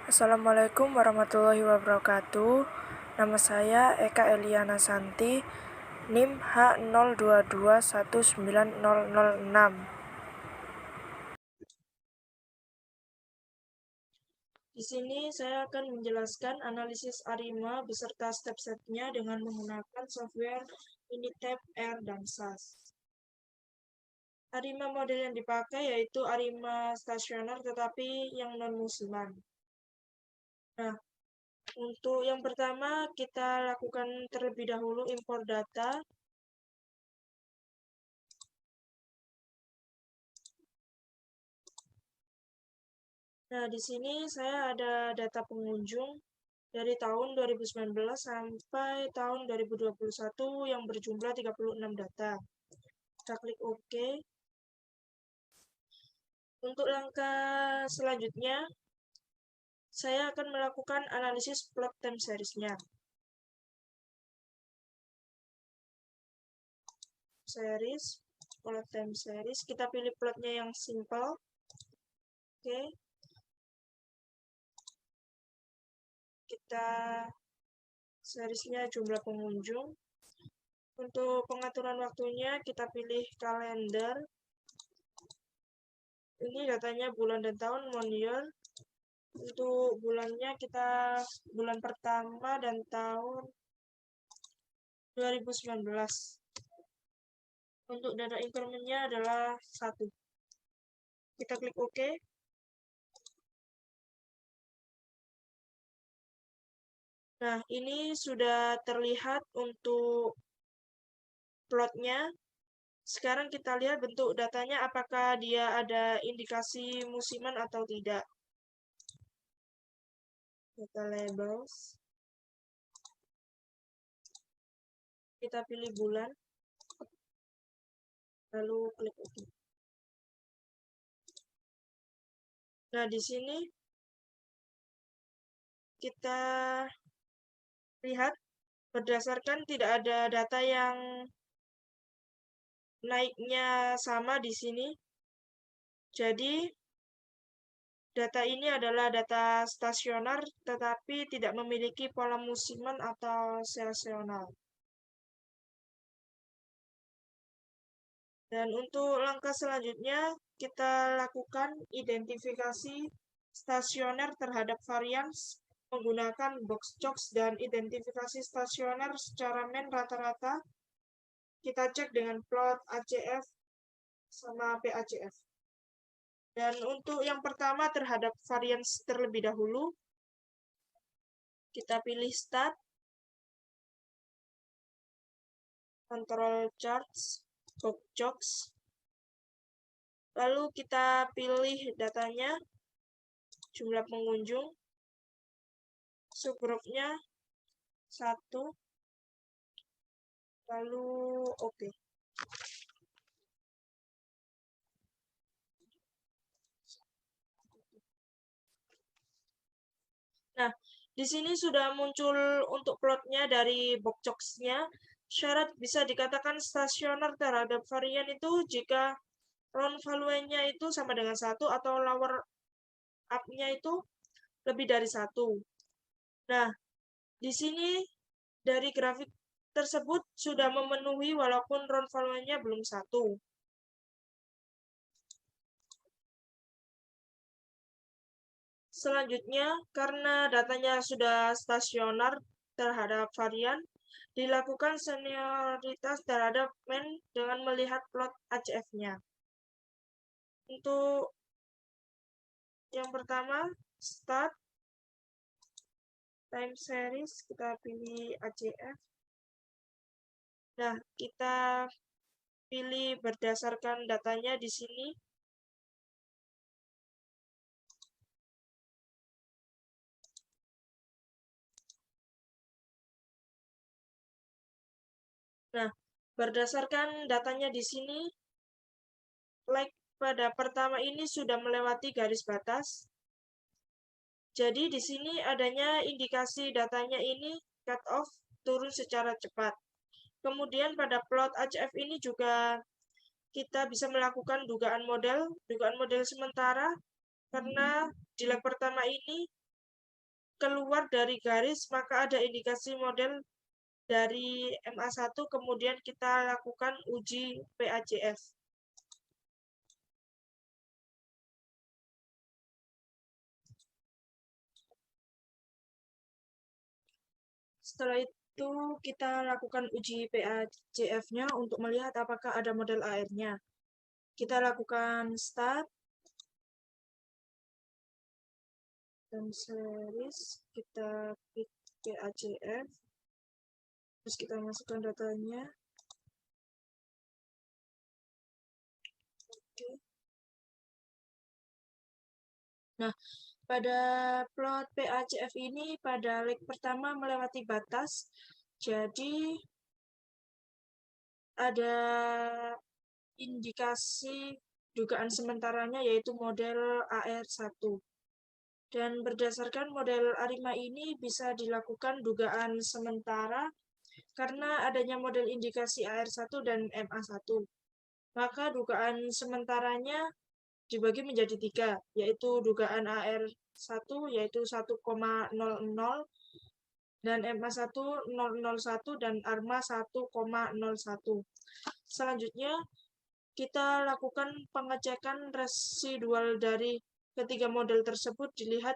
Assalamualaikum warahmatullahi wabarakatuh. Nama saya Eka Eliana Santi, NIM H02219006. Di sini saya akan menjelaskan analisis ARIMA beserta step-stepnya dengan menggunakan software Minitab R dan SAS. ARIMA model yang dipakai yaitu ARIMA stasioner tetapi yang non-musiman. Nah, untuk yang pertama kita lakukan terlebih dahulu impor data. Nah, di sini saya ada data pengunjung dari tahun 2019 sampai tahun 2021 yang berjumlah 36 data. Kita klik OK. Untuk langkah selanjutnya, saya akan melakukan analisis plot time series-nya. Plot time series, kita pilih plotnya yang simple. Oke. Kita seriesnya jumlah pengunjung. Untuk pengaturan waktunya, kita pilih kalender. Ini datanya bulan dan tahun, month year. Untuk bulannya kita bulan pertama dan tahun 2019. Untuk data increment-nya adalah 1. Kita klik OK. Nah, ini sudah terlihat untuk plotnya. Sekarang kita lihat bentuk datanya apakah dia ada indikasi musiman atau tidak. Data labels. Kita pilih bulan. Lalu klik OK. Nah, di sini kita lihat berdasarkan tidak ada data yang naiknya sama di sini. Jadi, data ini adalah data stasioner tetapi tidak memiliki pola musiman atau sezonal. Dan untuk langkah selanjutnya, kita lakukan identifikasi stasioner terhadap varian menggunakan box-chox dan identifikasi stasioner secara mean rata-rata. Kita cek dengan plot ACF sama PACF. Dan untuk yang pertama terhadap varian terlebih dahulu, kita pilih Start, Control Charts, box-chox. Lalu kita pilih datanya, jumlah pengunjung, subgrupnya 1, lalu OK. Nah, di sini sudah muncul untuk plotnya dari box-chox-nya. Syarat bisa dikatakan stasioner terhadap varian itu jika round value-nya itu sama dengan 1 atau lower up-nya itu lebih dari 1. Nah, di sini dari grafik tersebut sudah memenuhi walaupun round value-nya belum 1. Selanjutnya, karena datanya sudah stasioner terhadap varian, dilakukan senioritas terhadap mean dengan melihat plot ACF-nya. Untuk yang pertama, Start, Time Series, kita pilih ACF. Nah, kita pilih berdasarkan datanya di sini. Nah, berdasarkan datanya di sini, like pada pertama ini sudah melewati garis batas. Jadi di sini adanya indikasi datanya ini cut off turun secara cepat. Kemudian pada plot ACF ini juga kita bisa melakukan dugaan model sementara karena di leg pertama ini keluar dari garis, maka ada indikasi model dari MA1, kemudian kita lakukan uji PACF. Setelah itu kita lakukan uji PACF-nya untuk melihat apakah ada model AR-nya. Kita lakukan start, dan series, kita klik PACF, terus kita masukkan datanya. Oke. Nah, pada plot PACF ini pada leg pertama melewati batas, jadi ada indikasi dugaan sementaranya yaitu model AR1. Dan berdasarkan model ARIMA ini bisa dilakukan dugaan sementara karena adanya model indikasi AR1 dan MA1. Maka dugaan sementaranya dibagi menjadi 3, yaitu dugaan AR1 yaitu 1,00, dan MA1 001, dan ARMA 1,01. Selanjutnya kita lakukan pengecekan residual dari ketiga model tersebut, dilihat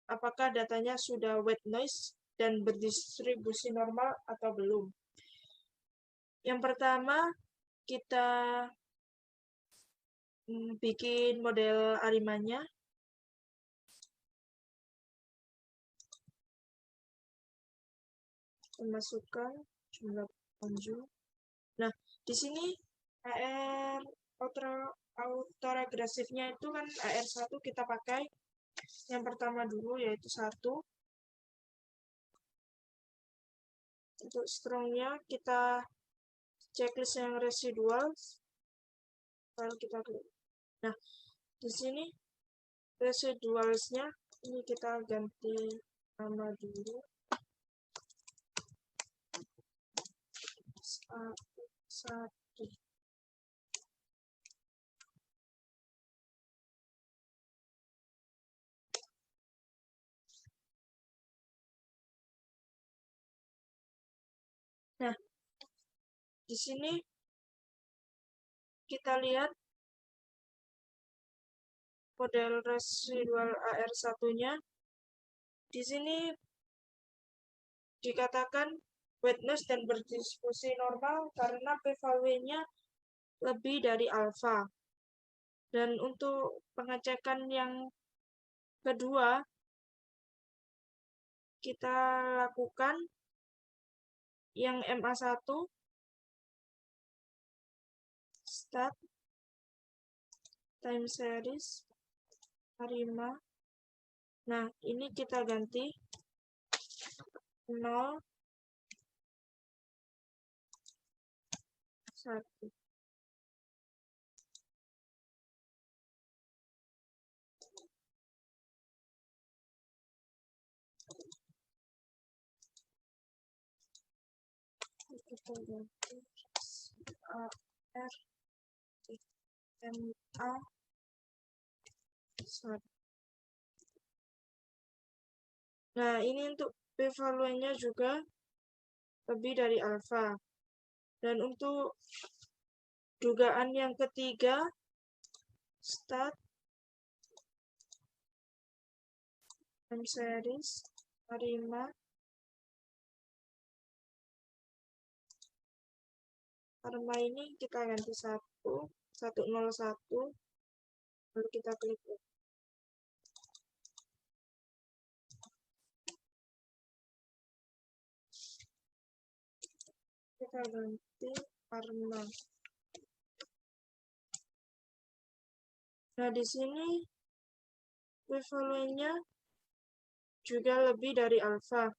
apakah datanya sudah white noise dan berdistribusi normal atau belum. Yang pertama, kita bikin model arimanya. Masukkan jumlah pengunjung. Nah, di sini AR autoregresifnya itu kan AR1 kita pakai yang pertama dulu, yaitu 1. Untuk strongnya kita checklist yang residual, lalu kita klik. Nah, di sini residualsnya ini kita ganti nama dulu, 1. Nah, di sini kita lihat model residual AR1-nya. Di sini dikatakan whiteness dan berdistribusi normal karena p-value-nya lebih dari alfa. Dan untuk pengecekan yang kedua, kita lakukan yang MA1, start, time series, ARIMA. Nah, ini kita ganti 0, 1. Kita ganti AR MA 1. Nah, ini untuk p-value-nya juga lebih dari alfa. Dan untuk dugaan yang ketiga, start, time series, ARIMA. ARMA ini kita ganti 101, lalu kita klik. Kita ganti ARMA. Nah, di sini p-value-nya juga lebih dari alfa.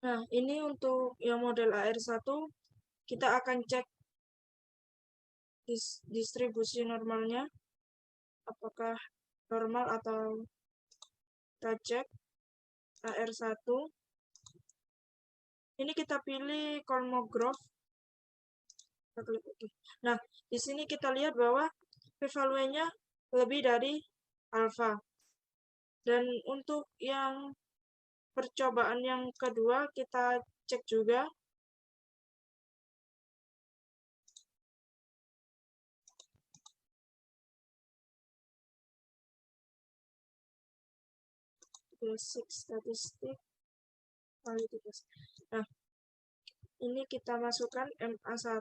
Nah, ini untuk yang model AR1, kita akan cek distribusi normalnya, apakah normal atau kita cek AR1. Ini kita pilih Kolmogorov. Nah, di sini kita lihat bahwa p-value-nya lebih dari alfa. Dan untuk yang percobaan yang kedua kita cek juga. Basic statistik kualitas. Nah, ini kita masukkan MA1.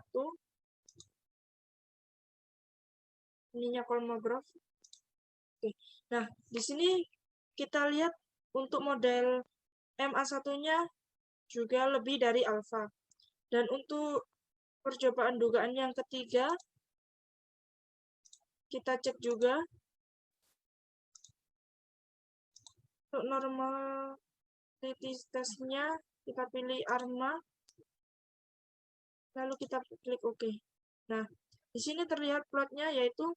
Ininya kolmograf. Oke. Nah, di sini kita lihat untuk model MA1-nya juga lebih dari alfa. Dan untuk percobaan dugaan yang ketiga, kita cek juga. Untuk normalitasnya, kita pilih ARMA, lalu kita klik OK. Nah, di sini terlihat plotnya yaitu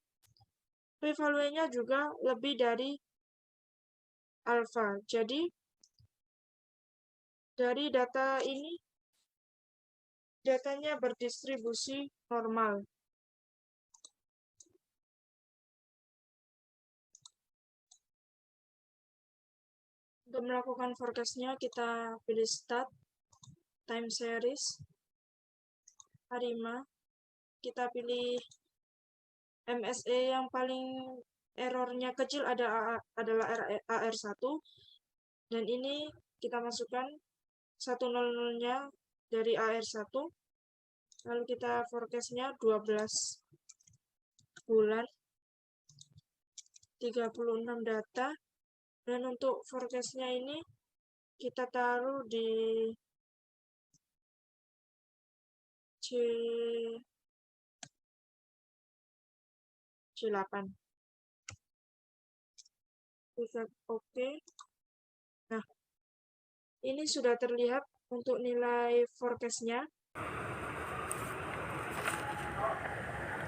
p-value-nya juga lebih dari alfa. Jadi, dari data ini, datanya berdistribusi normal. Untuk melakukan forecast-nya, kita pilih Start, Time Series, ARIMA. Kita pilih MSE yang paling errornya kecil adalah AR1. Dan ini kita masukkan 100-nya dari AR1. Lalu kita forecast-nya 12 bulan, 36 data. Dan untuk forecast-nya ini kita taruh di C8. Kita OK. Nah, ini sudah terlihat untuk nilai forecast-nya.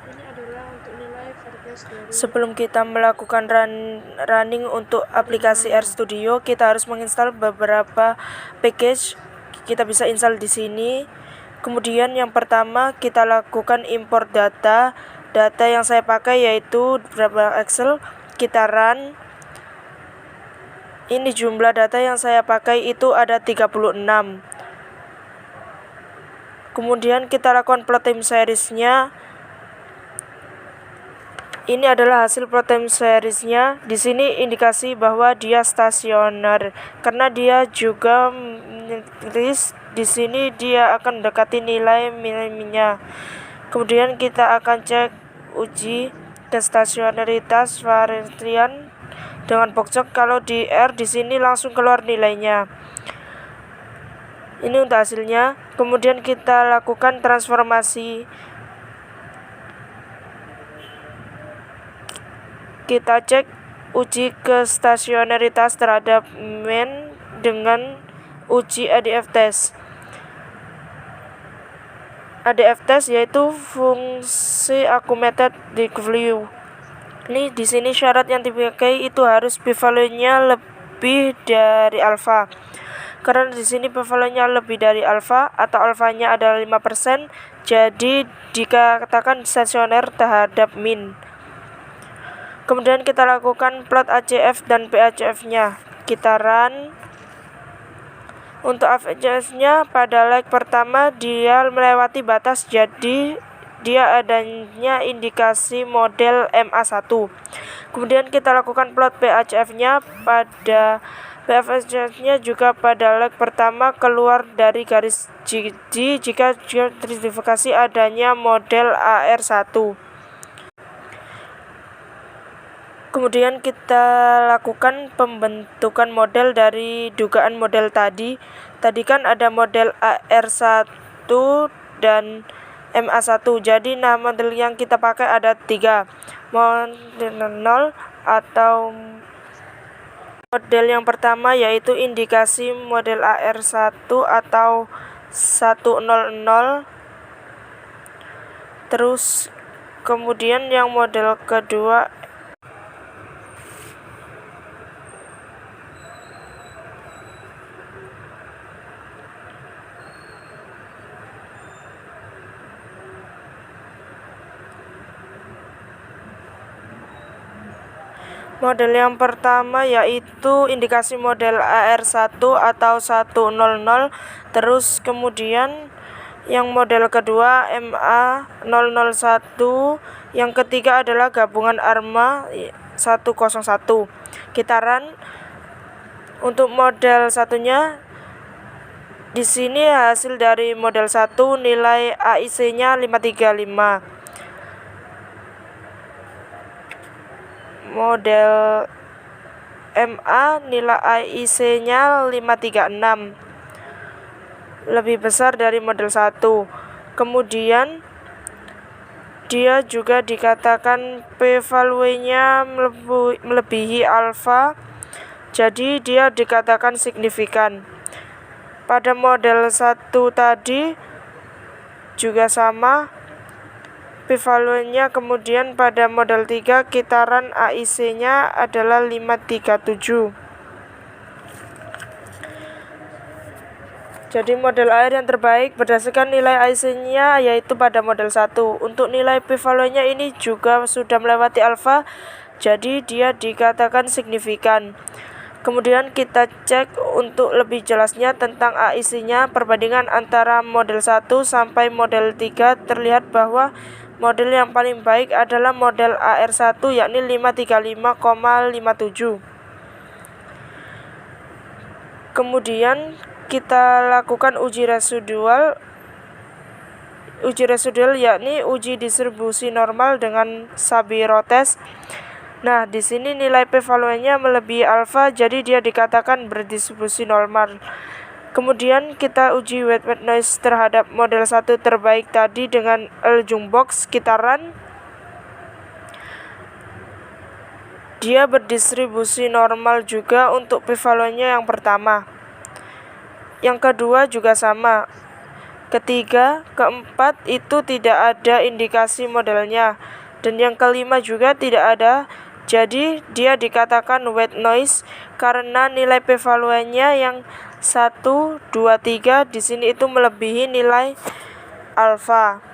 Ini adalah untuk nilai forecast dari... Sebelum kita melakukan running untuk aplikasi RStudio, kita harus menginstal beberapa package. Kita bisa install di sini. Kemudian yang pertama kita lakukan import data. Data yang saya pakai yaitu beberapa Excel. Kita run. Ini jumlah data yang saya pakai itu ada 36. Kemudian kita lakukan plot time series-nya. Ini adalah hasil plot time series-nya. Di sini indikasi bahwa dia stasioner karena dia juga menulis di sini dia akan mendekati nilai minimnya. Kemudian kita akan cek uji stasionaritas varian dengan boxcode. Kalau di R di sini langsung keluar nilainya. Ini untuk hasilnya. Kemudian kita lakukan transformasi. Kita cek uji stasionaritas terhadap mean dengan uji ADF test. ADF test yaitu fungsi accumulated value. Ini di sini syarat yang dipakai itu harus p-value-nya lebih dari alfa. Karena di sini p-value-nya lebih dari alfa atau alfanya adalah 5%, jadi dikatakan stasioner terhadap mean. Kemudian kita lakukan plot ACF dan PACF-nya. Kita run. Untuk ACF-nya pada leg pertama dia melewati batas, jadi dia adanya indikasi model MA1. Kemudian kita lakukan plot PACF-nya. Pada PACF-nya juga pada leg pertama keluar dari garis GG jika teridentifikasi adanya model AR1. Kemudian kita lakukan pembentukan model dari dugaan model tadi. Tadi kan ada model AR1 dan MA1. Jadi nama model yang kita pakai ada 3. Model 0 atau model yang pertama yaitu indikasi model AR1 atau 100. Terus kemudian yang model kedua Model yang pertama yaitu indikasi model AR1 atau 100, terus kemudian yang model kedua MA001, yang ketiga adalah gabungan ARMA 101. Kitaran untuk model satunya di sini hasil dari model 1 nilai AIC-nya 535. Model MA nilai AIC-nya 536, lebih besar dari model 1. Kemudian dia juga dikatakan p-value-nya melebihi alfa, jadi dia dikatakan signifikan. Pada model 1 tadi juga sama p-value-nya, kemudian pada model 3 kitaran AIC-nya adalah 537. Jadi model air yang terbaik berdasarkan nilai AIC-nya yaitu pada model 1. Untuk nilai p-value-nya ini juga sudah melewati alfa, jadi dia dikatakan signifikan. Kemudian kita cek untuk lebih jelasnya tentang AIC-nya. Perbandingan antara model 1 sampai model 3 terlihat bahwa model yang paling baik adalah model AR1 yakni 535,57. Kemudian kita lakukan uji residual yakni uji distribusi normal dengan Sabiro test. Nah, di sini nilai p-value-nya melebihi alfa, jadi dia dikatakan berdistribusi normal. Kemudian kita uji white noise terhadap model 1 terbaik tadi dengan L-Jungbox kitaran. Dia berdistribusi normal juga untuk p-value-nya yang pertama. Yang kedua juga sama. Ketiga, keempat itu tidak ada indikasi modelnya. Dan yang kelima juga tidak ada. Jadi dia dikatakan white noise karena nilai p-value-nya yang 1, 2, 3 di sini itu melebihi nilai alfa.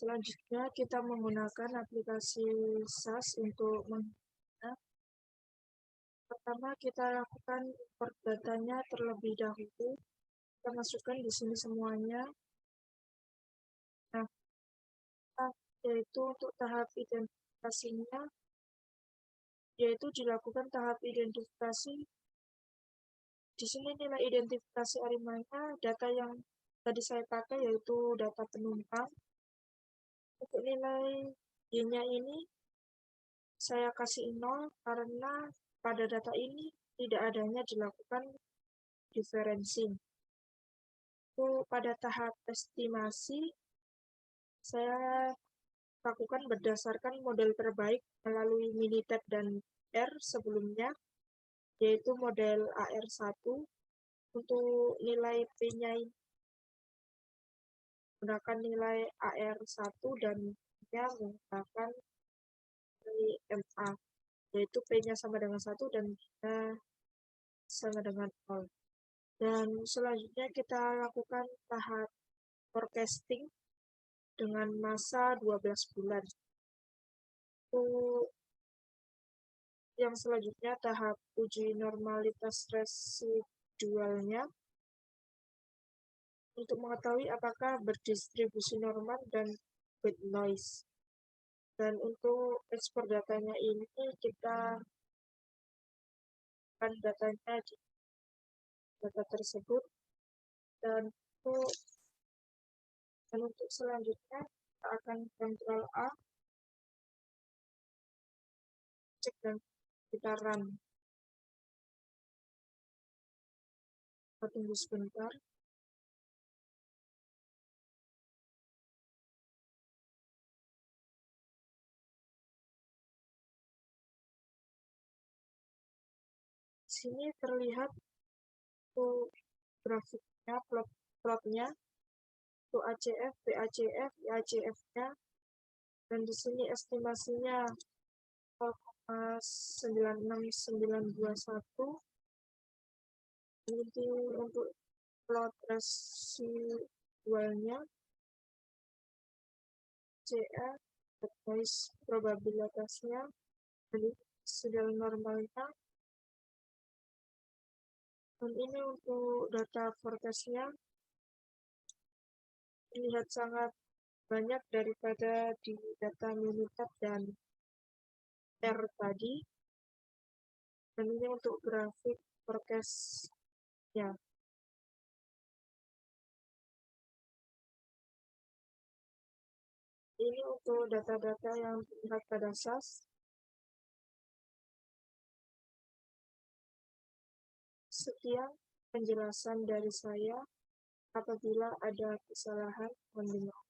Selanjutnya kita menggunakan aplikasi SAS untuk pertama kita lakukan import datanya terlebih dahulu. Kita masukkan di sini semuanya. Nah, yaitu untuk tahap identifikasinya, yaitu dilakukan tahap identifikasi. Di sini nilai identifikasi arimanya, data yang tadi saya pakai yaitu data penumpang. Untuk nilai Y-nya ini saya kasih 0 karena pada data ini tidak adanya dilakukan differencing. Itu pada tahap estimasi saya lakukan berdasarkan model terbaik melalui Minitab dan R sebelumnya, yaitu model AR1. Untuk nilai P-nya ini menggunakan nilai AR1 dan P-nya menggunakan nilai MA, yaitu P-nya sama dengan 1 dan P-nya sama dengan 0. Dan selanjutnya kita lakukan tahap forecasting dengan masa 12 bulan. Untuk yang selanjutnya tahap uji normalitas residualnya untuk mengetahui apakah berdistribusi normal dan white noise. Dan untuk ekspor datanya ini kita akan datanya data tersebut. Dan untuk selanjutnya kita akan Ctrl A, cek dan kita run. Kita tunggu sebentar. Sini terlihat grafiknya, plotnya, ACF, BACF, IACF-nya, dan di sini estimasinya 0,96921. Ini untuk plot residualnya, CF, guys, probabilitasnya, jadi sudah normalnya. Dan ini untuk data forecast-nya terlihat sangat banyak daripada di data Minitab dan R tadi. Dan ini untuk grafik forecast-nya. Ini untuk data-data yang terlihat pada SAS. Sekian penjelasan dari saya. Apabila ada kesalahan, mohon dimaafkan.